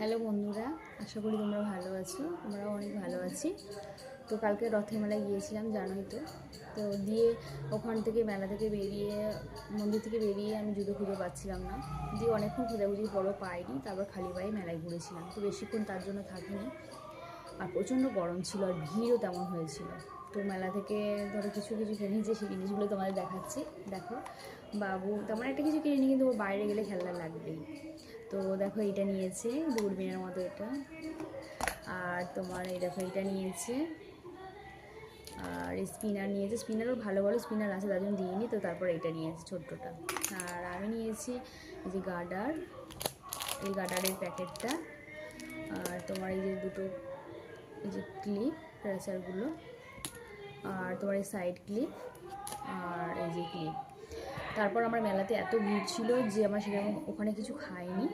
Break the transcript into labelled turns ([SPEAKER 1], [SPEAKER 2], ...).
[SPEAKER 1] Hello বন্ধুরা, আশা করি তোমরা ভালো আছো। আমরাও অনেক ভালো আছি। তো কালকে রথের মেলায় গিয়েছিলাম, জানোই তো। তো দিয়ে ওখান থেকে মেলা থেকে বেরিয়ে, মন্দির থেকে বেরিয়ে আমি জুতো খুঁজে পাচ্ছিলাম না। দিয়ে অনেকক্ষণ খোঁজাখুঁজির পরও পাইনি, তারপর খালি পায়ে মেলায় ঘুরেছিলাম। তো বেশিক্ষণ তার জন্য থাকিনি, আর প্রচণ্ড গরম ছিল, আর ভিড়ও তেমন হয়েছিল। তো মেলা থেকে ধরো কিছু কিছু কিনেছি, সেই জিনিসগুলো তোমাদের দেখাচ্ছি। দেখো, বাবু তেমন একটা কিছু কিনিনি, কিন্তু ও বাইরে গেলে খেলনা লাগবেই। তো দেখো, এইটা নিয়েছে দূরবীনের মতো এটা। আর তোমার এই দেখো, এইটা নিয়েছে। আর স্পিনার নিয়েছে, স্পিনারও ভালো ভালো স্পিনার আছে, তার জন্য দিইনি। তো তারপর এইটা নিয়েছে ছোট্টটা। আর আমি নিয়েছি এই যে গার্ডার, এই গার্ডারের প্যাকেটটা। আর তোমার এই যে দুটো এই যে ক্লিপ, প্রেসারগুলো। আর তোমার এই সাইড ক্লিপ, আর এই যে ক্লিপ। তারপর আমার মেলাতে এত ভিড় ছিল যে আমার সেরকম ওখানে কিছু খাইনি।